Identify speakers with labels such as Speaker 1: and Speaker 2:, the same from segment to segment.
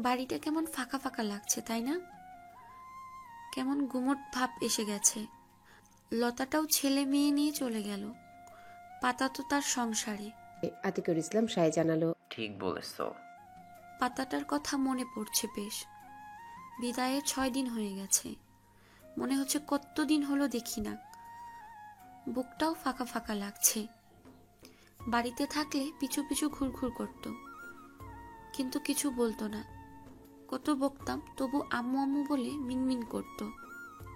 Speaker 1: বাড়িটা কেমন ফাঁকা ফাঁকা লাগছে, তাই না? কেমন গুমট ভাব এসে গেছে। লতাটাও ছেলে মেয়ে নিয়ে চলে গেল। পাতা তো তার সংসারে।
Speaker 2: আতিকুর ইসলাম সায় জানালো,
Speaker 3: ঠিক বলেছো।
Speaker 1: পাতাটার কথা মনে পড়ছে বেশ। বিদায়ের 6 দিন হয়ে গেছে। মনে হচ্ছে কতদিন হলো দেখি না। বুকটাও ফাঁকা ফাঁকা লাগছে। বাড়িতে থাকলে পিছু পিছু ঘুরঘুর করত, কিন্তু কিছু বলতো না। কত বকতাম, তবু আম্মু আম্মু বলে মিনমিন করত।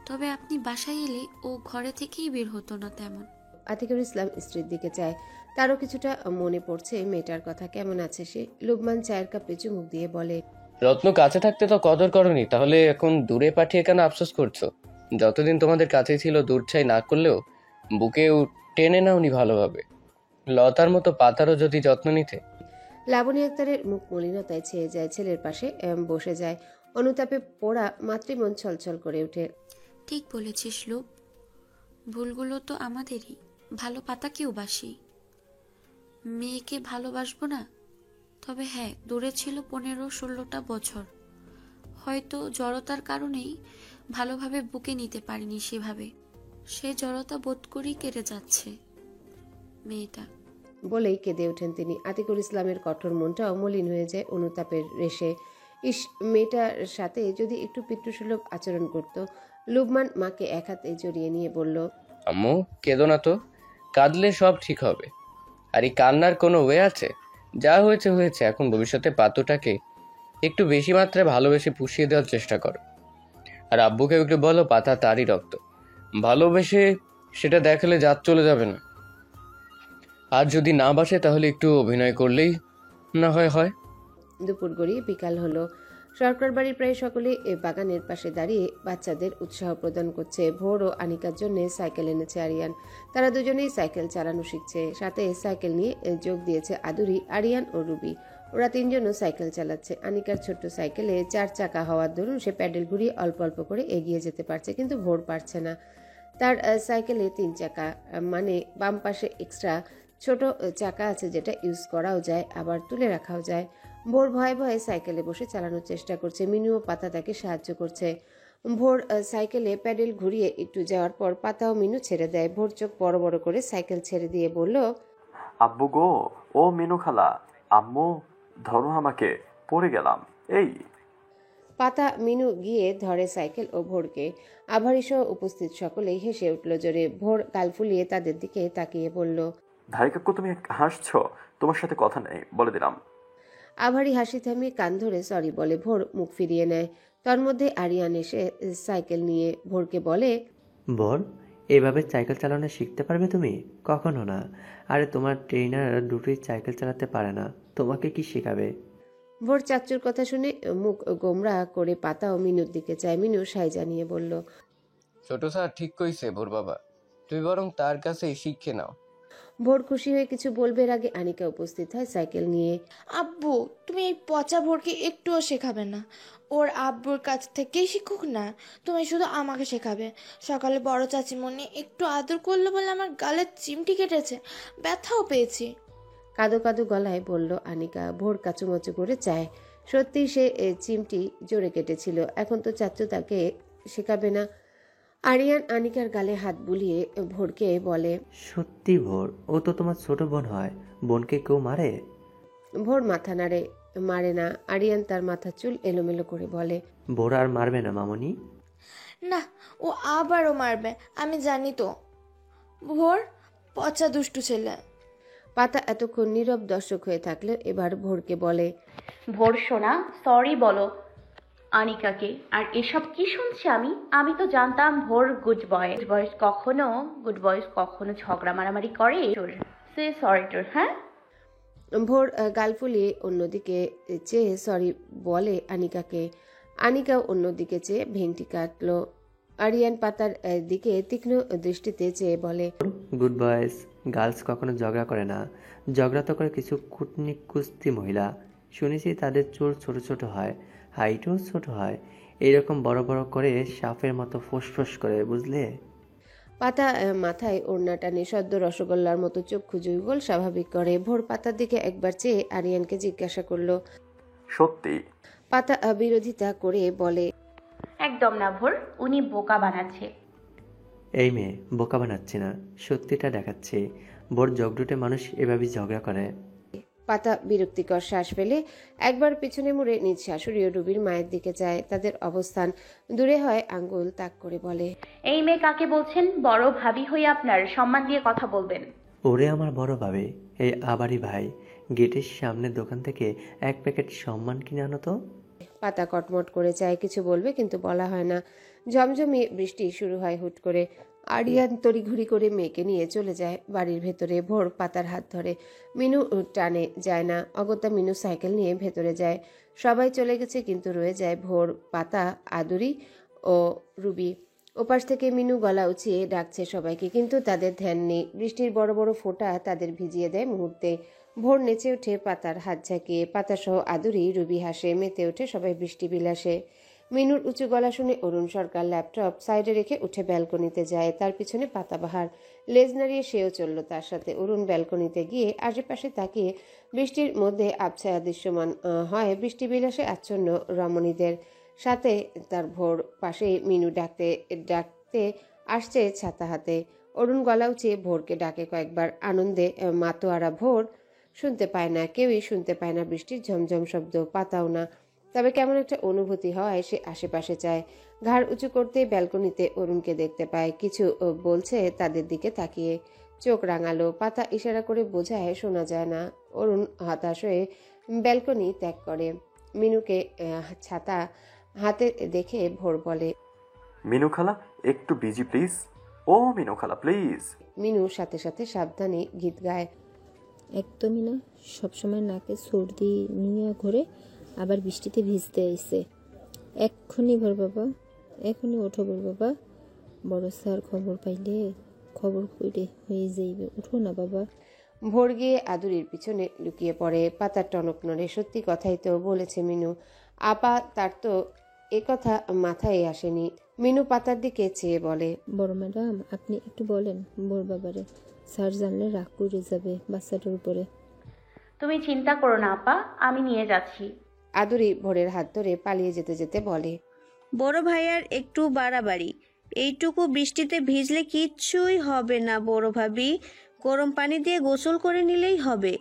Speaker 1: তবে আপনি বাসায় এলে ও ঘরে থেকেই বের হতো না তেমন।
Speaker 2: আতিকুর ইসলাম স্ত্রীর দিকে চায়। তারও কিছুটা মনে পড়ছে মেয়েটার কথা। কেমন আছে সে? লুবমান চায়ের কাপে চুমুক দিয়ে বলে,
Speaker 4: রত্ন কাছে থাকতে তো কদর করনি, তাহলে এখন দূরে পাঠিয়ে কেন আফসোস করছো? যতদিন তোমাদের কাছে ছিল দূর ছাই না করলেও বুকেও টেনে নাওনি ভালোভাবে। লতার মতো পাতারও যদি যত্ন নিতে।
Speaker 2: লাবণী আক্তারের মুখ মলিনতায় ছেয়ে যায়। ছেলের পাশে বসে যায়। অনুতাপে পোড়া মাতৃমন ছলছল করে ওঠে।
Speaker 1: ঠিক বলেছিস লোক, ভুলগুলো তো আমাদেরই। ভালো পাতাকেও বাসি, মেয়েকে ভালোবাসবো না? তবে হ্যাঁ, দূরে ছিল 15-16টা বছর। হয়তো জড়তার কারণেই ভালোভাবে বুকে নিতে পারিনি সেভাবে। সে জড়তা বোধ করেই কেটে যাচ্ছে মেয়েটা।
Speaker 2: বলেই কেঁদে ওঠেন তিনি। আতিকুর ইসলামের কঠোর মনটাও মলিন হয়ে যায় অনুতাপের রেশে। ইস, মেয়েটার সাথে যদি একটু পিতৃসুলভ আচরণ করত। লুবমান মাকে এক হাতে জড়িয়ে নিয়ে বলল,
Speaker 4: আম্মু কেঁদো না তো, কাঁদলে সব ঠিক হবে। আর এই কান্নার কোনো ওয়ে আছে? যা হয়েছে হয়েছে, এখন ভবিষ্যতে পাতুটাকে একটু বেশি মাত্রায় ভালোবেসে পুষিয়ে দেওয়ার চেষ্টা করো। আর আব্বুকে একটু বলো পাতা তারই রক্ত, ভালোবেসে সেটা দেখালে জাত চলে যাবে না। আর যদি না বাসে তাহলে একটু অভিনয় করলেই না হয় হয়।
Speaker 2: দুপুর গড়িয়ে বিকাল হলো। সরকার বাড়ির প্রায় সকলে বাগানের পাশে দাঁড়িয়ে বাচ্চাদের উৎসাহ প্রদান করছে। ভোর ও আনিকার জন্য সাইকেল এনেছে আরিয়ান। তারা দুজনেই সাইকেল চালানো শিখছে। সাথে সাইকেল নিয়ে যোগ দিয়েছে আদুরি, আরিয়ান ও রুবি। ওরা তিনজনও সাইকেল চালাচ্ছে। আনিকার ছোট্ট সাইকেলে 4 চাকা হওয়ার দরুন সে প্যাডেল ঘুরিয়ে অল্প অল্প করে এগিয়ে যেতে পারছে, কিন্তু ভোর পারছে না। তার সাইকেলে 3 চাকা, মানে বাম পাশে এক্সট্রা ছোট চাকা আছে, যেটা ইউজ করাও যায় আবার তুলে রাখাও যায়। ভোর ভয়ে ভয়ে সাইকেলে বসে চালানোর চেষ্টা করছে। মিনু ও পাতা তাকে সাহায্য করছে। ভোর সাইকেলে প্যাডেল ঘুরিয়ে একটু যাওয়ার পর পাতা ও মিনু ছেড়ে দেয়। ভোর চোখ বড় বড় করে সাইকেল ছেড়ে দিয়ে বলল,
Speaker 5: আব্বু গো, ও মিনু খালা, আম্মু ধরো আমাকে, পড়ে গেলাম। এই
Speaker 2: পাতা মিনু গিয়ে ধরে সাইকেল ও ভোরকে। আভারি সহ উপস্থিত সকলেই হেসে উঠল জোরে। ভোর গাল ফুলিয়ে তাদের দিকে তাকিয়ে বলল,
Speaker 5: ধাই কাকু তুমি হাসছো? তোমার সাথে কথা নেই, বলে দিলাম।
Speaker 2: আভারি হাসি থামিয়ে কান ধরে সরি বলে। ভোর মুখ ফিরিয়ে নেয়। তার মধ্যে আরিয়ান এসে সাইকেল নিয়ে ভোরকে বলে,
Speaker 6: বল, এভাবে সাইকেল চালানো শিখতে পারবে তুমি? কখনো না। আরে তোমার ট্রেনার দুটোই সাইকেল চালাতে পারে না, তোমাকে কি শেখাবে?
Speaker 2: ভোর চাচ্চুর কথা শুনে মুখ গোমরা করে পাতা ও মিনুর দিকে চায়। মিনু সাই জানিয়ে বলল,
Speaker 4: ছোট স্যার ঠিক কইছে ভোর বাবা, তুই বরং তার কাছেই শিখে নাও।
Speaker 2: ভোর খুশি হয়ে কিছু বলবে আগে আনিকা উপস্থিত হয় সাইকেল নিয়ে।
Speaker 7: আব্বু, তুমি এই পচা ভোরকে একটুও শেখাবে না? ওর আব্বুর কাছ থেকেই শিখুক না, তুমি শুধু আমাকে শেখাবে। সকালে বড় চাচিমণি একটু আদর করলো বলে আমার গালের চিমটি কেটেছে, ব্যথাও পেয়েছি।
Speaker 2: কাদো কাদো গলায় বলল আনিকা। ভোর কাচুমাচু করে চায়। সত্যি সে চিমটি জোরে কেটেছিল। এখন তো চাচ্চু তাকে শেখাবে না। আরিয়ান আনিকার গালে হাত বুলিয়ে ভোরকে বলে,
Speaker 6: সত্যি ভোর, ও তো তোমার ছোট বোন হয়, বোনকে কেউ মারে?
Speaker 2: ভোর মাথা নাড়ে, মারে না। আরিয়ান তার মাথা চুল এলোমেলো করে বলে,
Speaker 6: ভোর আর মারবে না মামনি?
Speaker 7: না, ও আবারও মারবে, আমি জানি তো। ভোর পচা দুষ্টু ছেলে।
Speaker 2: পাতা এতক্ষণ নীরব দর্শক হয়ে থাকলেও এবার ভোরকে বলে,
Speaker 8: ভোর সোনা, সরি বলো আনিকাকে। আর এসব কি শুনছি আমি? আমি তো জানতাম ভোর গুড বয়েজ কখনো ঝগড়া মারামারি করে। সে সরি তোর, হ্যাঁ?
Speaker 2: ভোর গাল ফুলিয়ে অন্যদিকে চেয়ে সরি বলে আনিকাকে। আনিকাও অন্যদিকে চেয়ে ভেংটি কাটলো। আরিয়ান পাতার দিকে তীক্ষ্ণ দৃষ্টিতে চেয়ে বলে,
Speaker 6: গুড বয়েস গার্লস কখনো ঝগড়া করে না। ঝগড়া তো করে কিছু কুস্তি মহিলা। শুনেছি তাদের চুল ছোট ছোট হয়, হাইটও ছোট হয়, এইরকম বড় বড় করে সাপের মতো ফোঁস করে, বুঝলে?
Speaker 2: পাতা মাথায় ওড়না টানে সদ্য রসগোল্লার মতো চক্ষু যুগল স্বাভাবিক করে। ভোর পাতার দিকে একবার চেয়ে আরিয়ানকে জিজ্ঞাসা করলো।
Speaker 5: সত্যি?
Speaker 2: পাতা বিরোধিতা করে বলে,
Speaker 8: একদম না ভোর, উনি বোকা বানাচ্ছে।
Speaker 6: এই মেয়ে বোকা বানাচ্ছি না, সত্যিটা দেখাচ্ছি। বোর জগডুটে মানুষ এভাবেই ঝগড়া করে।
Speaker 2: পাতা বিরক্তিকর শ্বাস ফেলে একবার পিছনে মুড়ে নিজ শাশুড়ি ও রুবির মায়ের দিকে যায়। তাদের অবস্থান দূরে হয় আঙ্গুল তাক করে বলে,
Speaker 8: এই মেয়ে কাকে বলছেন? বড় ভাবি হয়ে আপনার সম্মান দিয়ে কথা বলবেন।
Speaker 6: ওরে আমার বড় ভাবে, এই আবারই ভাই, গেটের সামনের দোকান থেকে এক প্যাকেট সম্মান কিনে আনো তো।
Speaker 2: পাতা কটমট করে চায় কিছু বলবে, কিন্তু বলা হয় না। ঝমঝমিয়ে বৃষ্টি শুরু হয় হুট করে। আরিয়ান তড়িঘড়ি করে মেয়েকে নিয়ে চলে যায় বাড়ির ভেতরে। ভোর পাতার হাত ধরে। মিনু টানে যায় না। অগত্যা মিনু সাইকেল নিয়ে ভেতরে যায়। সবাই চলে গেছে, কিন্তু রয়ে যায় ভোর, পাতা, আদুরি ও রুবি। ওপাশ থেকে মিনু গলা উঁচিয়ে ডাকছে সবাইকে, কিন্তু তাদের ধ্যান নেই। বৃষ্টির বড় বড় ফোঁটা তাদের ভিজিয়ে দেয় মুহূর্তে। ভোর নেচে ওঠে পাতার হাত ঝাঁকিয়ে। পাতাসহ আদুরি, রুবি হাসে, মেতে ওঠে সবাই বৃষ্টি বিলাসে। মিনুর উঁচু গলা শুনে অরুণ সরকার ল্যাপটপ সাইডে রেখে উঠে ব্যালকনিতে যায়। তার পিছনে পাতাবাহার লেজ নাড়িয়ে সেও চলল তার সাথে। অরুণ ব্যালকনিতে গিয়ে আশেপাশে তাকিয়ে বৃষ্টির মধ্যে আবছায়া দৃশ্যমান হয় বৃষ্টি বিলাসে আচ্ছন্ন রমণীদের সাথে। তার ভোর পাশে মিনু ডাকতে ডাকতে আসছে ছাতা হাতে। অরুণ গলা উঁচিয়ে ভোরকে ডাকে কয়েকবার। আনন্দে মাতোয়ারা ভোর শুনতে পায় না, কেউই শুনতে পায় না বৃষ্টির ঝমঝম শব্দ, পাতাও না। তবে কেমন একটা অনুভূতি হয় সে আশেপাশে চায়। ঘাড় উঁচু করতে ব্যালকনিতে অরুণকে দেখতে পায়, কিছু বলছে তাদের দিকে তাকিয়ে। চোখ রাঙালো। পাতা ইশারা করে বোঝায় শোনা যায় না। অরুণ হতাশ হয়ে ব্যালকনি ত্যাগ করে। মিনুকে ছাতা হাতে দেখে ভোর বলে,
Speaker 5: মিনু খালা একটু বিজি প্লিজ। ও মিনু খালা প্লিজ।
Speaker 2: মিনু সাথে সাথে সাবধানে গীত গায়।
Speaker 3: একদমই না, সবসময় নাকে সর্দি নিয়ে ঘুরে, আবার বৃষ্টিতে ভিজতে আইছে। এক্ষুনি ভোর বাবা, এখনই ওঠো ভোর বাবা, বড় স্যার খবর পাইলে খবর কইরে হয়ে যাইবে, উঠো না বাবা।
Speaker 2: ভোর গিয়ে আদুরির পিছনে লুকিয়ে পড়ে। পাতার টনক নড়ে। সত্যি কথাই তো বলেছে মিনু। আপা তার তো একথা মাথায় আসেনি। মিনু পাতার দিকে চেয়ে বলে,
Speaker 3: বড় ম্যাডাম আপনি একটু বলেন ভোর বাবারে, স্যার জানলে রাগ করে যাবে বাচ্চাটার উপরে।
Speaker 8: তুমি চিন্তা করো না আপা, আমি নিয়ে যাচ্ছি।
Speaker 2: আদুরি ভোরের হাত ধরে পালিয়ে যেতে যেতে বলে,
Speaker 9: বড় ভাইয়ার একটু বাড়াবাড়ি, এইটুকু বৃষ্টিতে ভিজলে কিচ্ছুই হবে না বড় ভাবি, গরম পানি দিয়ে গোসল করে নিলেই হবে।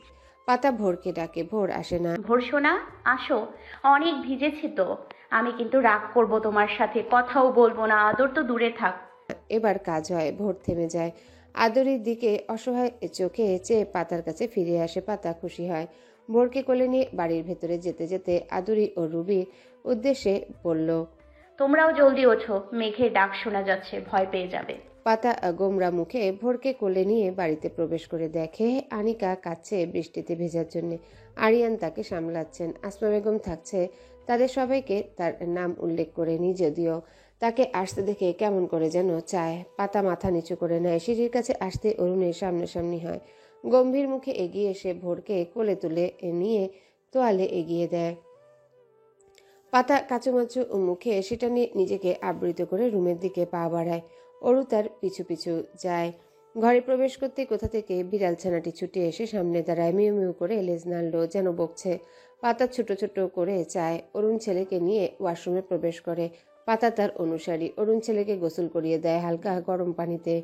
Speaker 2: পাতা ভোরকে ডাকে। ভোর আসে না।
Speaker 8: ভোর সোনা আসো, অনেক ভিজেছি তো। আমি কিন্তু রাগ করব তোমার সাথে, কথাও বলবো না, আদর তো দূরে থাক।
Speaker 2: এবার কাজ হয়। ভোর থেমে যায়। আদুরির দিকে অসহায় চোখে চেয়ে পাতার কাছে ফিরে আসে। পাতা খুশি হয়। ভোরকে কোলে নিয়ে বাড়ির ভেতরে যেতে যেতে আদুরি ও রুবির উদ্দেশ্যে বলল,
Speaker 8: তোমরাও জলদি ওঠো, মেঘের ডাক শোনা যাচ্ছে, ভয় পেয়ে যাবে।
Speaker 2: পাতা গোমরা মুখে ভোরকে কোলে নিয়ে বাড়িতে প্রবেশ করে দেখে আনিকা কাঁদছে বৃষ্টিতে ভেজার জন্য। আরিয়ান তাকে সামলাচ্ছেন। আসমা বেগম থাকছে। তাদের সবাইকে তার নাম উল্লেখ করেনি, যদিও তাকে আসতে দেখে কেমন করে যেন চায়। পাতা মাথা নিচু করে নেয়। সিঁড়ির কাছে আসতে অরুণের সামনাসামনি হয়। গম্ভীর মুখে এগিয়ে এসে ভোরকে কোলে তুলে নিয়ে তোয়ালে এগিয়ে দেয়। পাতা কাচুমাচু মুখে সেটা নিয়ে নিজেকে আবৃত করে রুমের দিকে পা বাড়ায়। অরু তার পিছু পিছু যায়। ঘরে প্রবেশ করতে কোথা থেকে বিড়াল ছানাটি ছুটে এসে সামনে দাঁড়ায়। মিউ মিউ করে লেজ নাড়ল, যেন বকছে। পাতা ছোট ছোট করে চায়। অরুণ ছেলেকে নিয়ে ওয়াশরুমে প্রবেশ করে। পাতা তার অনুসারী। অরুণ ছেলেকে গোসল করিয়ে দেয় হালকা গরম পানিতে।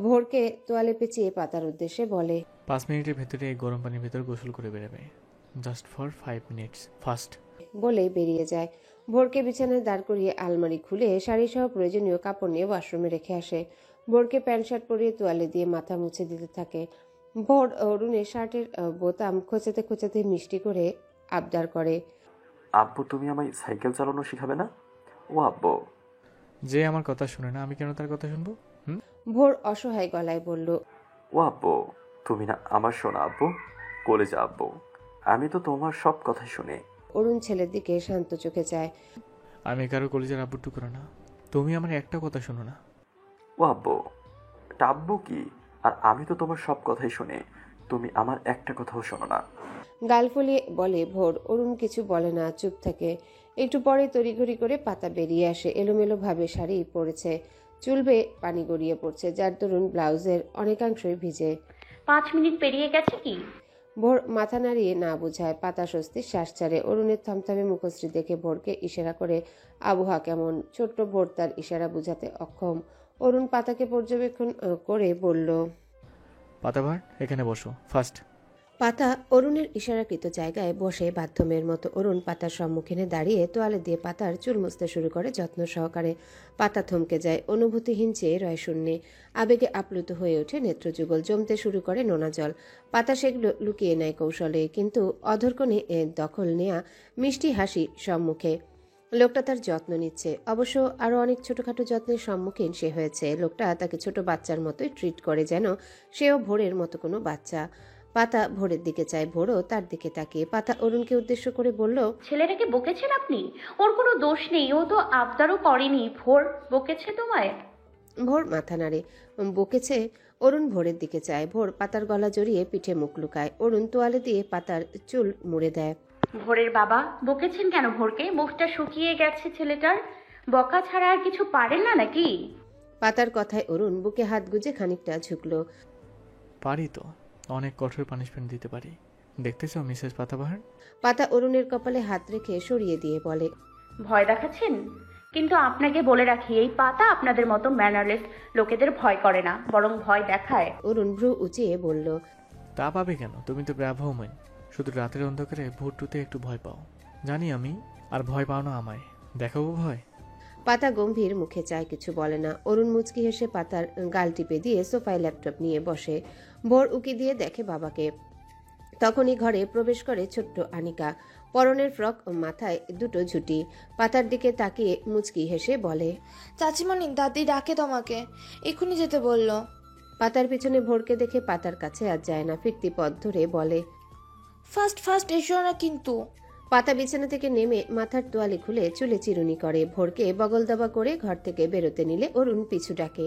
Speaker 2: ভোরকে তোয়ালে পেঁচিয়ে পাতার উদ্দেশ্যে বলে,
Speaker 10: 5 মিনিটের ভেতরে এই গরম পানির ভেতর গোসল করে বেরোবে, জাস্ট ফর 5 মিনিটস ফাস্ট।
Speaker 2: বলে বেরিয়ে যায়। ভোরকে বিছানায় দাঁড় করিয়ে আলমারি খুলে শাড়ি সহ প্রয়োজনীয় কাপড় নিয়ে ওয়াশরুমে রেখে আসে। ভোরকে প্যান্ট শার্ট পরিয়ে তোয়ালে দিয়ে মাথা মুছে দিতে থাকে। ভোর অরুণের শার্টের বোতাম খোঁচাতে খোঁচাতে মিষ্টি করে আবদার করে,
Speaker 5: আব্বু তুমি আমায় সাইকেল চালানো শিখাবে না? ও আব্বু।
Speaker 10: যে আমার কথা শুনে না, আমি কেন তার কথা শুনবো?
Speaker 2: ভোর অসহায় গলায় বলল,
Speaker 5: ও আব্বু তুমি না আমার শোনা আব্বু, কোলে যা আব্বু, আমি তো তোমার সব কথাই শুনি।
Speaker 2: অরুণ ছেলের দিকে শান্ত চোখে চায়।
Speaker 10: আমি কারো কলেজের আব্বু টুকরো না, তুমি আমার একটা কথা শোনো না।
Speaker 5: ও আব্বু, আব্বু কি? আর আমি তো তোমার সব কথাই শুনি, তুমি আমার একটা কথাও শোনো না।
Speaker 2: গাল ফুলিয়ে বলে ভোর। অরুণ কিছু বলে না, চুপ থাকে। একটু পরে তড়িঘড়ি করে পাতা বেরিয়ে আসে। এলোমেলো ভাবে শাড়ি পরেছে। চুল বেয়ে পানি গড়িয়ে পড়ছে, যার দরুন ব্লাউজের অনেকাংশই ভিজে।
Speaker 8: 5 মিনিট পেরিয়ে গেছে কি?
Speaker 2: ভোর মাথা নাড়িয়ে না বুঝায়। পাতা স্বস্তির শ্বাস ছাড়ে। অরুণের থমথমে মুখশ্রী দেখে ভোরকে ইশারা করে আবহাওয়া কেমন। ছোট্ট ভোর তার ইশারা বুঝাতে অক্ষম। অরুণ পাতাকে পর্যবেক্ষণ করে বলল,
Speaker 10: পাতাবার এখানে বসো ফার্স্ট।
Speaker 2: পাতা অরুণের ইশারাকৃত জায়গায় বসে বাধ্যমের মতো। অরুণ পাতার সম্মুখীনে দাঁড়িয়ে তোয়ালে দিয়ে পাতার চুল মুছতে শুরু করে যত্ন সহকারে। পাতা থমকে যায়, অনুভূতিহীন চেয়ে রয় শূন্যে। আবেগে আপ্লুত হয়ে ওঠে নেত্রযুগল, জমতে শুরু করে নোনা জল। পাতা সেগুলো লুকিয়ে নেয় কৌশলে, কিন্তু অধরকণে দখল নেয়া মিষ্টি হাসি সম্মুখে। লোকটা তার যত্ন নিচ্ছে। অবশ্য আরো অনেক ছোটখাটো যত্নের সম্মুখীন সে হয়েছে। লোকটা তাকে ছোট বাচ্চার মতোই ট্রিট করে, যেন সেও ভোরের মতো কোনো বাচ্চা। পাতা ভোরের দিকে চায়, ভোরও তার দিকে তাকিয়ে। পাতা অরুণকে উদ্দেশ্য করে বলল,
Speaker 8: ছেলেটাকে বকেছেন আপনি? ওর কোনো দোষ নেই, ও তো আবদারও করেনি। ভোর বকেছে তোমায়?
Speaker 2: ভোর মাথা নাড়ে। বকেছে? অরুণ ভোরের দিকে চায়। ভোর পাতার গলা জড়িয়ে পিঠে মুখ লুকায়। অরুণ তোয়ালে দিয়ে পাতার চুল মুড়ে দেয়।
Speaker 8: ভোরের বাবা বকেছেন কেন ভোরকে? মুখটা শুকিয়ে গেছে ছেলেটার। বকা ছাড়া আর কিছু পারেন না নাকি?
Speaker 2: পাতার কথায় অরুণ বুকে হাত গুজে খানিকটা ঝুঁকল।
Speaker 10: পারি তো, অনেক কঠোর পানিশমেন্ট দিতে পারি। দেখতে চাও মিসেস পাতাবাহার?
Speaker 2: পাতা অরুণের কপালে হাত রেখে সরিয়ে দিয়ে বলে,
Speaker 8: ভয় দেখাচ্ছেন? কিন্তু আপনাকে বলে রাখি, এই পাতা আপনাদের মতো ম্যানারলেস লোকেদের ভয় করে না, বরং ভয় দেখায়।
Speaker 2: অরুণ ভ্রু উঁচিয়ে বলল,
Speaker 10: তা পাবে কেন? তুমি তো ব্রাভোম্যান। শুধু রাতের অন্ধকারে ভোরটুতে একটু ভয় পাও, জানি আমি। আর ভয় পাও না আমায়, দেখাবো ভয়?
Speaker 2: পাতা গম্ভীর মুখে চায়, কিছু বলে না। অরুণ মুচকি হেসে পাতার গাল টিপে দিয়ে সোফায় ল্যাপটপ নিয়ে বসে। ভোর উকি দিয়ে দেখে বাবাকে। তখনই ঘরে প্রবেশ করে ছোট্ট আনিকা। পরনের ফ্রক, মাথায় দুটো ঝুঁটি। পাতার দিকে তাকিয়ে মুচকি হেসে বলে,
Speaker 7: চাচিমণি, দাদি ডাকে তোমাকে, এক্ষুনি যেতে বললো।
Speaker 2: পাতার পিছনে ভোরকে দেখে পাতার কাছে আর যায় না, ফিরতি পথ ধরে বলে,
Speaker 7: ফার্স্ট ফার্স্ট এসো না কিন্তু।
Speaker 2: পাতা বিছানা থেকে নেমে মাথার তোয়ালে খুলে চুলে চিরুনি করে। ভোরকে বগল দাবা করে ঘর থেকে বেরোতে নিলে অরুণ পিছু ডাকে,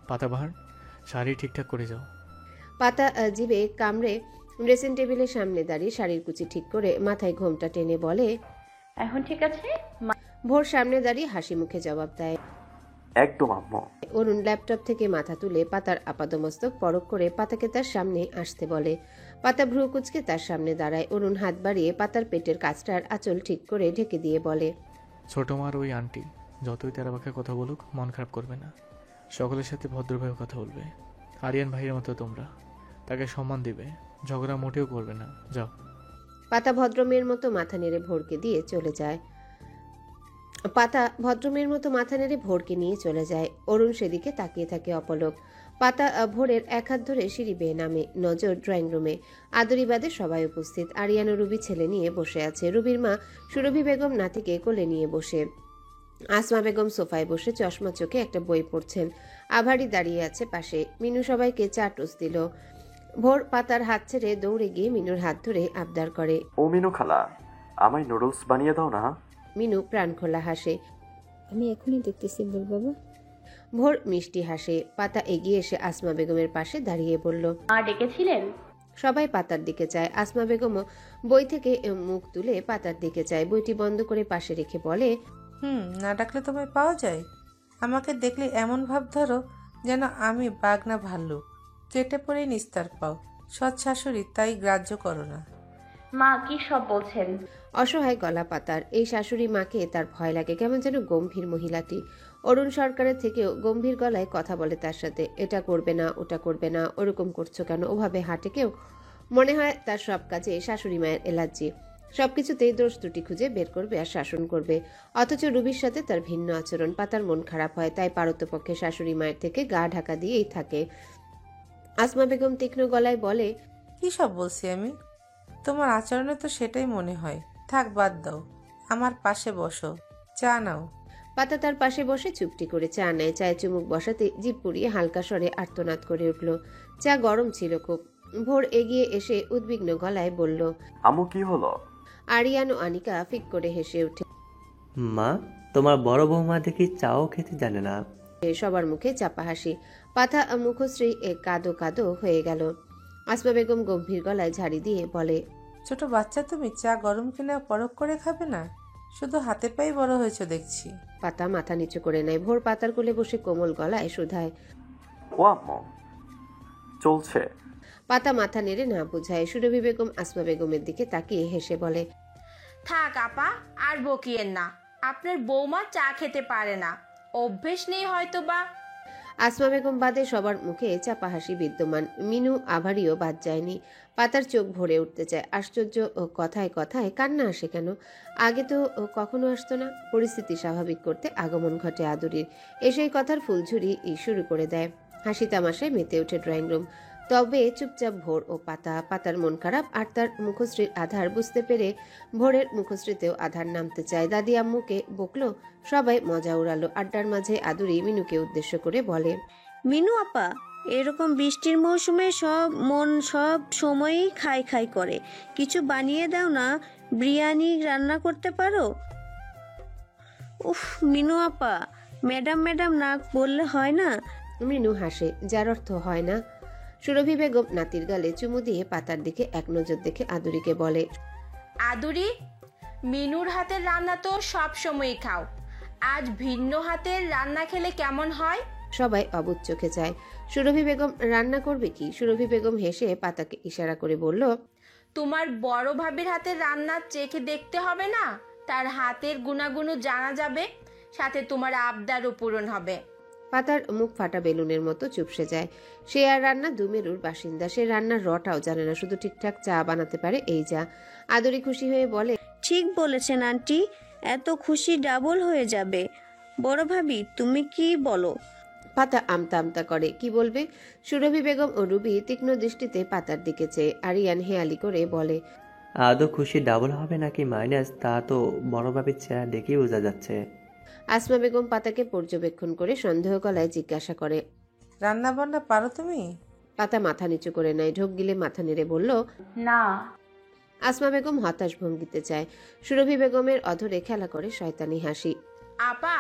Speaker 10: পাতাবাহার শাড়ি ঠিকঠাক করে যাও।
Speaker 2: পাতা জিভে কামড়ে ড্রেসিং টেবিলের সামনে দাঁড়িয়ে শাড়ির কুচি ঠিক করে মাথায় ঘোমটা টেনে বলে,
Speaker 8: এখন ঠিক আছে?
Speaker 2: ভোর সামনে দাঁড়িয়ে হাসি মুখে জবাব দেয়,
Speaker 5: একদম আম্মু।
Speaker 2: অরুণ ল্যাপটপ থেকে মাথা তুলে পাতার আপাদমস্তক পরখ করে পাতাকে তার সামনে আসতে বলে। পাতা ভ্রু কুচকে তার সামনে দাঁড়ায়। অরুণ হাত বাড়িয়ে পাতার পেটের কাজটার আঁচল ঠিক করে ঢেকে দিয়ে বলে,
Speaker 10: ছোট মার ওই আন্টি যতই তেরাবাকে কথা বলুক মন খারাপ করবে না, সকলের সাথে ভদ্রভাবে কথা বলবে। আরিয়ান ভাইয়ের মতো তোমরা, তাকে সম্মান দিবে, ঝগড়া মোটেও করবে না। যাও।
Speaker 2: পাতা ভদ্রমেয়ের মতো মাথা নেড়ে ভোরকে দিয়ে চলে যায়। পাতা ভদ্রমের মতো মাথা নেড়ে ভোরকে নিয়ে চলে যায়। অরুণ সেদিকে তাকিয়ে থাকে অপলক। পাতা ভোরের এক হাত ধরে সিঁড়ি বেয়ে নামে। নজর ড্রয়িং রুমে। আদরি বাদে সবাই উপস্থিত। আরিয়ান ও রুবি ছেলে নিয়ে বসে আছে। রুবির মা সুরভি বেগম নাতিকে কোলে নিয়ে বসে। আসমা বেগম সোফায় বসে চশমা চোখে একটা বই পড়ছেন। আভারি দাঁড়িয়ে আছে পাশে। মিনু সবাইকে চা টোস দিল। ভোর পাতার হাত ছেড়ে দৌড়ে গিয়ে মিনুর হাত ধরে আবদার করে,
Speaker 5: ও মিনু খালা, আমায় নুডলস বানিয়ে দাও না।
Speaker 2: মিনু প্রাণ খোলা হাসে।
Speaker 3: আমি এখনই দেখতেছি বল বাবা।
Speaker 2: ভোর মিষ্টি হাসে। পাতা এগিয়ে এসে আসমা বেগমের পাশে দাঁড়িয়ে বলল,
Speaker 8: মা ডেকেছিলেন?
Speaker 2: সবাই পাতার দিকে চায়। আসমা বেগমও বই থেকে মুখ তুলে পাতার দিকে চায়। বইটি বন্ধ করে পাশে রেখে বলে,
Speaker 11: না ডাকলে তোমায় পাওয়া যায়? আমাকে দেখলে এমন ভাব ধরো যেন আমি বাঘ না ভাল্লুক, চেটে পড়ে নিস্তার পাও। সৎ শাশুড়ি, তাই গ্রাহ্য করো না।
Speaker 8: মা কি সব বলছেন?
Speaker 2: অসহায় গলা পাতার। এই শাশুড়ি মাকে তার ভয় লাগে, কেমন যেন গম্ভীর মহিলাটি। অরুণ সরকারের থেকেও গম্ভীর গলায় কথা বলে তার সাথে। এটা করবে না, ওটা করবে না, ওরকম করছো কেন, ওভাবে হাঁটে কেউ? মনে হয় তার সব কাজে শাশুড়ি মায়ের এলার্জি। সবকিছুতেই দোষ ত্রুটি খুঁজে বের করবে আর শাসন করবে। অথচ রুবির সাথে তার ভিন্ন আচরণ। পাতার মন খারাপ হয়, তাই পারতপক্ষে শাশুড়ি মায়ের থেকে গা ঢাকা দিয়েই থাকে। আসমা বেগম তীক্ষ্ণ গলায় বলে,
Speaker 11: কি সব বলছি আমি? তোমার আচরণে তো সেটাই মনে হয়। থাক, বাদ দাও, আমার পাশে বসো, চা নাও।
Speaker 2: পাতা তার পাশে বসে চুপটি করে চা নেয়। চায়ে চুমুক বসাতে জিভ পুড়িয়ে হালকা স্বরে আর্তনাদ করে উঠল। চা গরম ছিল খুব। ভোর এগিয়ে এসে উদ্বিগ্ন গলায় বলল,
Speaker 5: আম্মু কি হলো?
Speaker 2: আরিয়ান ও আনিকা ফিক করে হেসে উঠে।
Speaker 6: মা, তোমার বড় বৌমা দেখি চাও খেতে জানে না।
Speaker 2: সবার মুখে চাপা হাসি। পাতা মুখশ্রী কাদো কাদো হয়ে গেল। আসমা বেগম গম্ভীর গলায় ঝাড়ি দিয়ে বলে,
Speaker 11: ছোট বাচ্চা তুমি, চা গরম কিনা পরখ করে খাবে না? শুধু হাতে পায়ে বড় হয়েছে দেখছি।
Speaker 2: পাতা মাথা নিচু করে নেয়। ভোর পাতার কোলে বসে কোমল গলায় শুধায়।
Speaker 5: ও আম্মু, চলছে?
Speaker 2: পাতা মাথা নেড়ে না বুঝায়। সুরভি বেগম আসমা বেগমের দিকে তাকিয়ে হেসে বলে,
Speaker 12: থাক আপা, আর বকিয়েন না। আপনার বৌমা চা খেতে পারে না, অভ্যেস নেই হয়তো বা।
Speaker 2: আসমা বেগম বাদে সবার মুখে চাপা হাসি বিদ্যমান। মিনু আভারিও বাদ যায়নি। পাতার চোখ ভরে উঠতে চায়। আশ্চর্য, ও কথায় কথায় কান্না আসে কেন? আগে তো কখনো আসতো না। পরিস্থিতি স্বাভাবিক করতে আগমন ঘটে আদুরির। এসেই কথার ফুলঝুরি শুরু করে দেয়। হাসি তামাশায় মেতে ওঠে ড্রয়িং রুম। তবে চুপচাপ ভোর ও পাতা। পাতার মন খারাপ আর তার মুখশ্রীর আধার বুঝতে পেরে ভোরের মুখশ্রীতেও আধার নামতে চায়। দাদি আম্মুকে বকলো, সবাই মজা উড়ালো। আড্ডার মাঝে আদুরি মিনুকে উদ্দেশ্য করে বলে,
Speaker 9: মিনু আপা, এরকম বৃষ্টির মৌসুমে সব সময়ই খাই খাই করে। কিছু বানিয়ে দাও না, বিরিয়ানি রান্না করতে পারো? উফ মিনু আপা, ম্যাডাম ম্যাডাম না বললে হয় না?
Speaker 2: মিনু হাসে, যার অর্থ হয় না। সুরভি বেগম নাতির গালে চুমু দিয়ে পাতার দিকে এক নজর দেখে আদুরিকে বলে,
Speaker 12: আদুরি, মিনুর হাতের রান্না তো সব সময়ই খাও, আজ ভিন্ন হাতের রান্না খেলে কেমন হয়?
Speaker 2: সবাই অবুঝ চোখে চায়। সুরভি বেগম রান্না করবে কি? সুরভি বেগম হেসে পাতাকে ইশারা করে বলল,
Speaker 12: তোমার বড় ভাবির হাতের রান্না চেখে দেখতে হবে না? তার হাতের গুণাগুণ জানা যাবে, সাথে তোমার আবদারও পূরণ হবে।
Speaker 2: পাতার মুখ ফাটা বেলুনের মতো চুপসে যায়। সে আর রান্না দুমেরুর বাসিন্দা। সে রান্নার রটাও জানে না, শুধু ঠিকঠাক চা বানাতে পারে, এই যা। আদুরি খুশি হয়ে বলে,
Speaker 9: ঠিক বলেছেন আন্টি, এত খুশি ডাবল হয়ে যাবে। বড় ভাবি তুমি কি বলো?
Speaker 2: পাতা আমতা আমতা করে। কি বলবে? সুরভি বেগম ও রুবি তীক্ষ্ণ দৃষ্টিতে পাতার দিকে চেয়ে। আরিয়ান হেয়ালি করে বলে,
Speaker 6: আদৌ খুশি ডাবল হবে নাকি মাইনাস তা তো বড়ভাবের চেহারা দেখেই বোঝা যাচ্ছে।
Speaker 2: আসমা বেগম পাতাকে পর্যবেক্ষণ করে সন্দেহ গলায় জিজ্ঞাসা করে,
Speaker 11: রান্না বান্না পারো তুমি?
Speaker 2: পাতা মাথা নিচু করে নেয়। ঢোক গিলে মাথা নেড়ে বলল,
Speaker 8: না।
Speaker 2: আসমা বেগম হতাশ ভঙ্গিতে চায়। সুরভি বেগমের অধরে খেলা করে শয়তানি হাসি।
Speaker 12: আপা,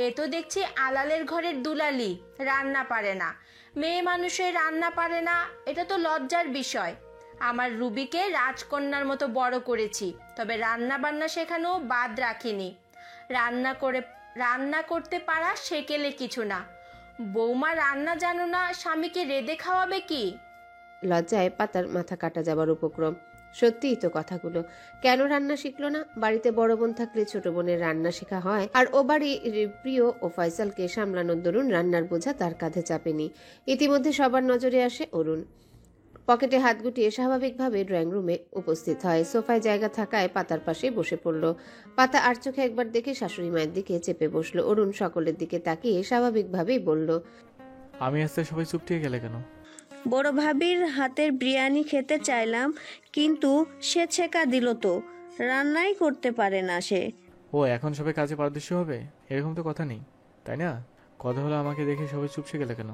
Speaker 12: এ তো দেখছি আলালের ঘরের দুলালি, রান্না পারে না। মেয়ে মানুষের রান্না পারে না, এটা তো লজ্জার বিষয়। আমার রুবিকে রাজকন্যার মতো বড় করেছি, তবে রান্না বান্না শেখানো বাদ রাখিনি। রান্না করতে পারা সেকেলে কিছু না। বৌমা রান্না জানো না, স্বামীকে রেঁধে খাওয়াবে কি?
Speaker 2: লজ্জায় পাতার মাথা কাটা যাবার উপক্রম। সত্যিই তো কথাগুলো। কেন রান্না শিখলো না? বাড়িতে বড় বোন থাকলে ছোট বোনের রান্না শেখা হয়, আর ও বাড়ির প্রিয় ও ফয়সালকে সামলানোর দরুন রান্নার বোঝা তার কাঁধে চাপেনি। ইতিমধ্যে সবার নজরে আসে অরুণ। পকেটে হাত গুটিয়ে স্বাভাবিকভাবে ড্রয়িং রুমে উপস্থিত হয়। সোফায় জায়গা থাকায় পাতার পাশে বসে পড়ল। পাতা আর চোখে একবার দেখে শাশুড়ি মায়ের দিকে চেপে বসলো। অরুণ সকলের দিকে তাকিয়ে স্বাভাবিকভাবেই বলল,
Speaker 10: আমি আসতে সবাই চুপ থেকে গেলে কেন?
Speaker 9: বড় ভাবির হাতের বিরিয়ানি খেতে চাইলাম, কিন্তু সে ছেকা দিল তো, রান্নাই করতে পারে না সে।
Speaker 10: ও এখন সবাই কাজে পারদর্শী হবে, এরকম তো কথা নেই, তাই না? কথা হলো আমাকে দেখে সবাই চুপসে গেলে কেন?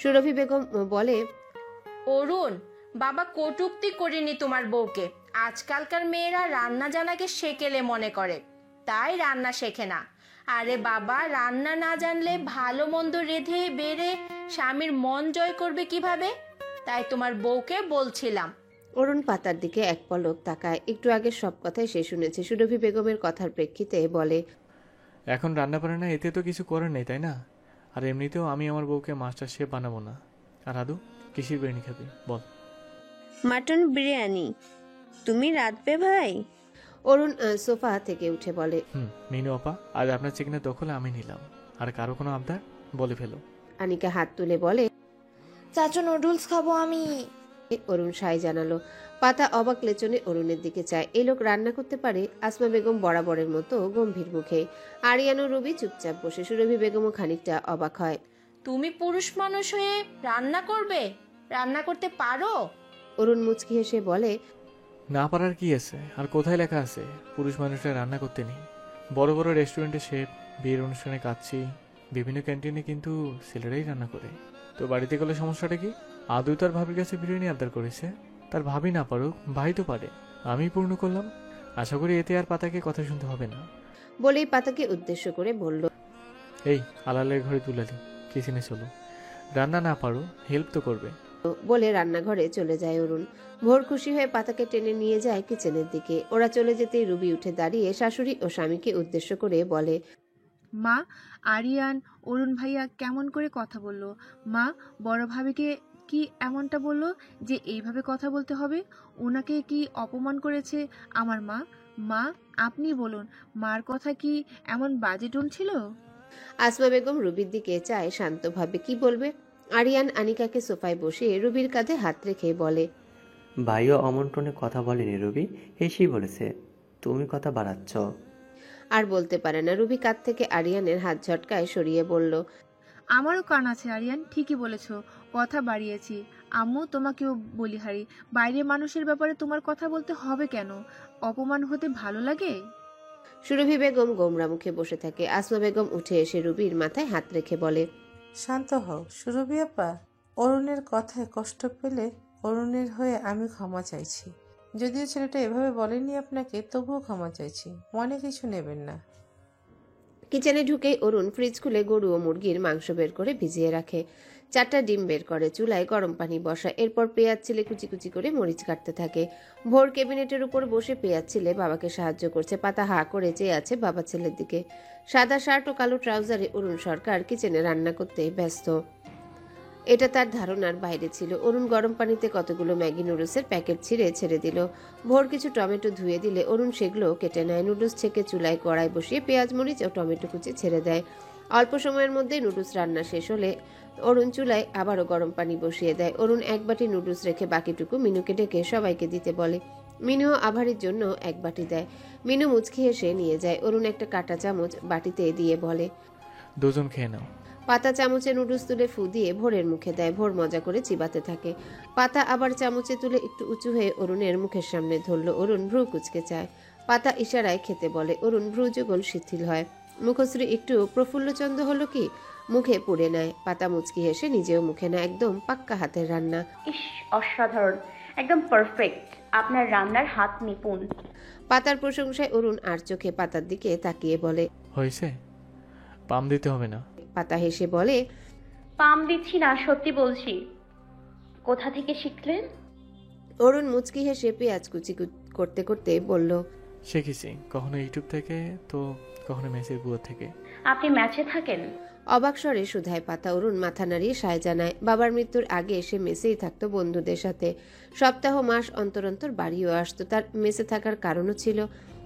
Speaker 2: সুরভি বেগম বলে,
Speaker 12: অরুণ, বাবা কটূক্তি করিনি তোমার বউকে। আজকালকার মেয়েরা রান্না জানাকে সেকেলে মনে করে, তাই রান্না শেখে না। আরে বাবা, রান্না না জানলে ভালো মন্দ রেঁধে বেড়ে স্বামীর মন জয় করবে কিভাবে? তাই তোমার বউকে বলছিলাম।
Speaker 2: অরুণ পাতার দিকে এক পলক তাকায়। একটু আগে সব কথাই সে শুনেছে। সুরভি বেগমের কথার প্রেক্ষিতে বলে,
Speaker 10: এখন রান্না পারে না, এতে তো কিছু করার নেই, তাই না? আর এমনিতেও আমি আমার বউকে মাস্টার শেফ বানাবো না। আর আদু, কিসের বিরিয়ানি খাবি বল?
Speaker 9: মাটন বিরিয়ানি। তুমি রাঁধবে ভাই?
Speaker 2: অরুণ সোফা থেকে উঠে বলে,
Speaker 10: মিনু আপা, আজ আপনার চিকেনের দখলে আমি নিলাম। আর কারো কোনো আবদার বলে ফেলো।
Speaker 2: আনিকা হাত তুলে বলে,
Speaker 7: চাচু নুডলস খাবো আমি।
Speaker 2: অরুণ সাই জানালো। পাতা অবাক লেচনে অরুণের দিকে চায়। এই লোক রান্না করতে পারে? আসমা বেগম বরাবরের মতো গম্ভীর মুখে। আরিয়ান ও রুবি চুপচাপ বসে। সুরভি বেগমও খানিকটা অবাক হয়।
Speaker 12: তুমি পুরুষ মানুষ হয়ে রান্না করবে? রান্না করতে পারো?
Speaker 2: অরুণ মুচকি হেসে বলে,
Speaker 10: না পারার কি আছে? আর কোথায় লেখা আছে পুরুষ মানুষরা রান্না করতে নেই? বড় বড় রেস্টুরেন্টে শেফ, বিয়ের অনুষ্ঠানে কাচ্ছি, বিভিন্ন ক্যান্টিনে কিন্তু ছেলেরাই রান্না করে। তো বাড়িতে গেলে সমস্যাটা কি? আদৌ তার ভাবির কাছে বিরিয়ানি আবদার করেছে, তার ভাবি না পারুক, ভাই তো পারে, আমি পূর্ণ করলাম। আশা করি এতে আর পাতাকে কথা শুনতে হবে না।
Speaker 2: বলেই পাতাকে উদ্দেশ্য করে বলল,
Speaker 10: এই আলালের ঘরে দুলালি, কিচেনে চলো। রান্না না পারো, হেল্প তো করবে।
Speaker 2: বলে রান্নাঘরে চলে যায় অরুণ। ভোর খুশি হয়ে পাতাকে টেনে নিয়ে যায় কিচেনের দিকে। ওরা চলে যেতেই রুবি উঠে দাঁড়িয়ে শাশুড়ি ও স্বামীকে উদ্দেশ্য করে বলে,
Speaker 13: মা, আরিয়ান অরুণ ভাইয়া কেমন করে কথা বলল? মা, বড় ভাবিকে কি এমনটা বলল যে এইভাবে কথা বলতে হবে? ওনাকে কি অপমান করেছে আমার মা? মা, আপনি বলুন, মার কথা কি এমন বাজে টোন ছিল?
Speaker 2: আসমা বেগম রুবির দিকে চায় শান্তভাবে। কি বলবে? আরিয়ান আনিকাকে সোফায় বসিয়ে রুবির কাঁধে হাত রেখে বলে,
Speaker 6: ভাইও অমন টোনে কথা বলেনি রবি, হেসেই বলেছে তুমি কথা বাড়াচ্ছ।
Speaker 2: আর বলতে পারে না। রুবি কাঁধ থেকে আরিয়ানের হাত ঝটকায় সরিয়ে বলল,
Speaker 13: আমারও কান আছে আরিয়ান, ঠিকই বলেছ, কথা বাড়িয়েছি। আম্মু, তোমাকেও বলি হারি, বাইরের মানুষের ব্যাপারে তোমার কথা বলতে হবে কেন? অপমান হতে ভালো লাগে?
Speaker 2: সুরভি বেগম গোমরা মুখে বসে থাকে। আসমা বেগম উঠে এসে রুবির মাথায় হাত রেখে বলে,
Speaker 11: শান্ত হও সুরভি আপা। অরুণের কথায় কষ্ট পেলে অরুণের হয়ে আমি ক্ষমা চাইছি। যদিও ছেলেটা এভাবে বলেনি আপনাকে, তবুও ক্ষমা চাইছি, মনে কিছু নেবেন না।
Speaker 2: কিচেনে ঢুকেই অরুণ ফ্রিজ খুলে গরু ও মুরগির মাংস বের করে ভিজিয়ে রাখে। 4টা ডিম বের করে চুলায় গরম পানি বসায়। এরপর পেঁয়াজ ছিলে কুচি কুচি করে মরিচ কাটতে থাকে। ভোর ক্যাবিনেটের উপর বসে পেঁয়াজ ছিলে বাবাকে সাহায্য করছে। পাতা হা করে চেয়ে আছে বাবা ছেলের দিকে। সাদা শার্ট ও কালো ট্রাউজারে অরুণ সরকার কিচেনে রান্না করতে ব্যস্ত। এটা তার ধারণার বাইরে ছিল। অরুণ গরম পানিতে কতগুলো ম্যাগি নুডলসের প্যাকেট ছেড়ে দিল। ভোর কিছু টমেটো ধুয়ে দিলে অরুণ সেগুলো কেটে নেয়। নুডলস ছেঁকে চুলায় কড়াই বসিয়ে পেঁয়াজ মরিচ ও টমেটো কুচি ছেড়ে দেয়। অল্প সময়ের মধ্যে নুডলস রান্না শেষ হলে অরুণ চুলায় আবারও গরম পানি বসিয়ে দেয়। অরুণ এক বাটি নুডলস রেখে বাকিটুকু মিনুকে ডেকে সবাইকে দিতে বলে। মিনুও আভারির জন্য এক বাটি দেয়। মিনু মুচকি হেসে নিয়ে যায়। অরুণ একটা কাঁটা চামচ বাটিতে দিয়ে বলে,
Speaker 10: দুজন খেয়ে নাও।
Speaker 2: পাতা চামচে নুডলস তুলে ফু দিয়ে ভোরের মুখে দেয়। ভোর মজা করে চিবাতে থাকে। পাতা আবার চামচে তুলে একটু উঁচু হয়ে অরুণের মুখের সামনে ধরল। অরুণ ভ্রু কুচকে চায়। পাতা ইশারায় খেতে বলে। অরুণ ভ্রু যুগল শিথিল হয়। মুখশ্রী একটু প্রফুল্লচন্দ্র হলো কি মুখে পুড়ে নেয়। পাতা মুচকি হেসে নিজেও মুখে নেয়। একদম পাক্কা হাতের রান্না।
Speaker 8: ইস, অসাধারণ, একদম পারফেক্ট, আপনার রান্নার হাত নিপুণ।
Speaker 2: পাতার প্রশংসায় অরুণ আর চোখে পাতার দিকে তাকিয়ে বলে,
Speaker 10: হয়েছে, পাম দিতে হবে না।
Speaker 2: পাতা হেসে বলে,
Speaker 8: পাম দিচ্ছি না, সত্যি বলছি। কোথা থেকে শিখলেন?
Speaker 2: অরুণ মুচকি হেসে পেঁয়াজ কুচি করতে করতে বলল,
Speaker 10: শিখেছি, কখনো ইউটিউব থেকে তো কখনো মেসের বুয়া থেকে।
Speaker 8: আপনি ম্যাচে থাকেন?
Speaker 2: অবাক স্বরে শুধায় পাতা। অরুণ মাথা নাড়িয়ে সায় জানায়। বাবার মৃত্যুর আগে সে মেসেই থাকতো বন্ধুদের সাথে। সপ্তাহ মাস অন্তর অন্তর বাড়িও আসতো। তার মেসে থাকার কারণও ছিল।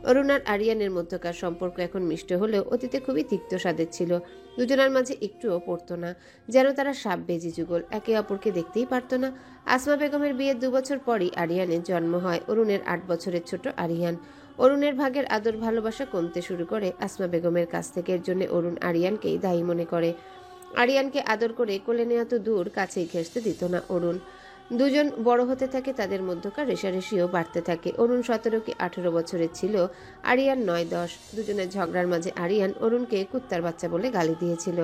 Speaker 2: অরুণ আর আরিয়ানের মধ্যকার সম্পর্ক এখন মিষ্টি হলেও অতীতে খুবই তিক্ত স্বাদের ছিল। দুজনের মাঝে একটুও পড়তো না, যেন তারা সাপ বেজি যুগল, একে অপরকে দেখতেই পারতো না। আসমা বেগমের বিয়ের 2 বছর পরই আরিয়ানের জন্ম হয়। অরুণের 8 বছরের ছোট আরিয়ান। অরুণের ভাগের আদর ভালোবাসা কমতে শুরু করে আসমা বেগমের কাছ থেকে। এর জন্য অরুণ আরিয়ানকেই দায়ী মনে করে। আরিয়ানকে আদর করে কোলে নেওয়া তো দূর, কাছেই ঘেঁষতে দিত না অরুণ। দুজন বড় হতে থাকে, তাদের মধ্যকার রেশারেশিও বাড়তে থাকে। অরুণ 17 কি 18 বছরের ছিল, আরিয়ান 9-10। দুজনের ঝগড়ার মাঝে আরিয়ান অরুণকে কুত্তার বাচ্চা বলে গালি দিয়েছিল।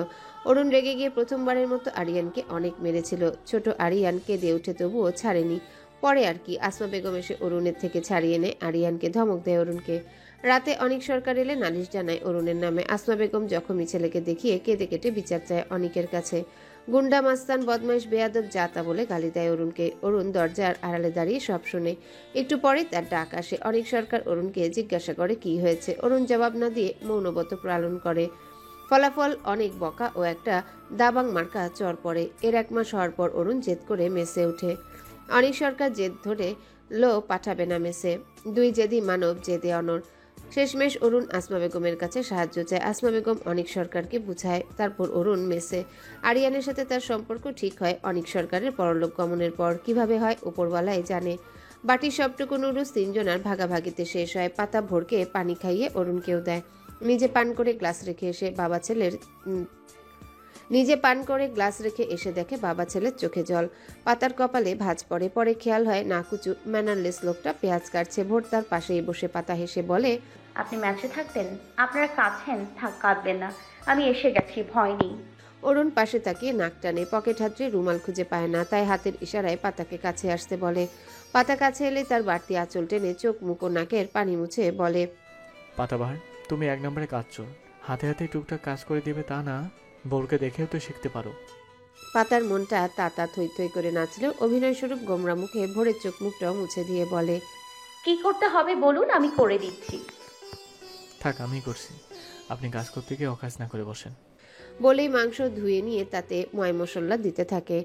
Speaker 2: অরুণ রেগে গিয়ে প্রথমবারের মতো আরিয়ানকে অনেক মেরেছিল। ছোট আরিয়ান কেঁদে উঠে তবুও ছাড়েনি। পরে আর কি, আসমা বেগম এসে অরুণের থেকে ছাড়িয়ে নেয় আরিয়ানকে, ধমক দেয় অরুণকে। রাতে অনিক সরকার এলে নালিশ জানায় অরুণের নামে। আসমা বেগম জখমি ছেলেকে দেখিয়ে কেঁদে কেটে বিচার চায় অনিকের কাছে। গুন্ডা, মাস্তান, বদমাইশ, বেয়াদব, জাতা বলে গালি দেয় অরুণকে। অরুণ দরজার আড়ালে দাঁড়িয়ে সব শুনে। একটু পরে তার ডাক আসে। অনিক সরকার অরুণকে জিজ্ঞাসা করে কি হয়েছে। অরুণ জবাব না দিয়ে মৌনব্রত পালন করে। ফলাফল অনেক বকা ও একটা দাবাং মার্কা চর পড়ে। এর 1 মাস হওয়ার পর অরুণ জেদ করে মেসে ওঠে। অনিক সরকার জেদ ধরে লো পাঠাবে না মেসে। 2 জেদি মানব, জেদে অনর। শেষমেশ অরুণ আসমা বেগমের কাছে সাহায্য চায়। আসমা বেগম অনিক সরকারকে বুঝায়। তারপর অরুণ মেসে। আরিয়ানের সাথে তার সম্পর্ক ঠিক হয় অনিক সরকারের পরলোক গমনের পর। কিভাবে হয় উপরওয়ালাই জানে। বাটির সবটুকু নুডলস 3 জনার ভাগাভাগিতে শেষ হয়। পাতা ভোরকে পানি খাইয়ে অরুণকেও দেয়। নিজে পান করে গ্লাস রেখে এসে দেখে বাবা ছেলের চোখে জল। পাতার কপালে ভাঁজ পড়ে। পরে খেয়াল হয় নাকুচু ম্যানারলেস লোকটা পেঁয়াজ কাটছে। ভোর তার পাশেই বসে। পাতা হেসে বলে,
Speaker 8: আপনি ম্যাচে থাকতেন, আপনারা কাঁদছেন, থাক কাঁদবেন না, আমি এসে গেছি, ভয় নেই।
Speaker 2: অরুণ পাশে তাকিয়ে নাক টানে। পকেট হাতড়ে রুমাল খুঁজে পায় না, তাই হাতের ইশারায় পাতাকে কাছে আসতে বলে। পাতা কাছে এলে তার বাড়তি আঁচল টেনে চোখ, মুখ ও নাকের পানি মুছে বলে,
Speaker 10: পাতাবাহার, তুমি 1 নম্বরে কাঁদছো, হাতে হাতে টুকটাক কাজ করে দিবে তা না, বউকে দেখেও তো শিখতে পারো।
Speaker 2: পাতার মনটা তাতা থই থই করে নাচলেও অভিনয় স্বরূপ গোমরা মুখে ভোরের চোখ মুখটাও মুছে দিয়ে বলে,
Speaker 8: কি করতে হবে বলুন, আমি করে দিচ্ছি।
Speaker 10: থাক, আমি করছি, আপনি কাজ করতে গিয়ে অকাজ না করে বসেন।
Speaker 2: বলেই মাংস ধুয়ে নিয়ে তাতে ময় মশলা দিতে থাকে।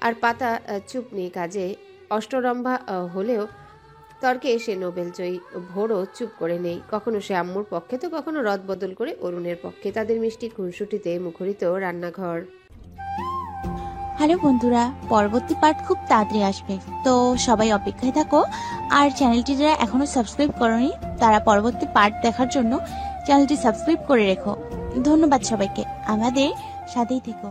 Speaker 2: আর পাতা চুপ নেই কাজে, অষ্টরম্ভা হলেও তর্কে সে নোবেল জয়ী। ভোরও চুপ করে নেই, কখনো সে আম্মুর পক্ষে তো কখনো রদবদল করে অরুণের পক্ষে। তাদের মিষ্টি খুনসুটিতে মুখরিত রান্নাঘর।
Speaker 14: হ্যালো বন্ধুরা, পরবর্তী পার্ট খুব তাড়াতাড়ি আসবে, তো সবাই অপেক্ষায় থাকো। আর চ্যানেলটি যারা এখনো সাবস্ক্রাইব করোনি তারা পরবর্তী পার্ট দেখার জন্য চ্যানেলটি সাবস্ক্রাইব করে রেখো। ধন্যবাদ সবাইকে, আমাদের সাথেই থেকো।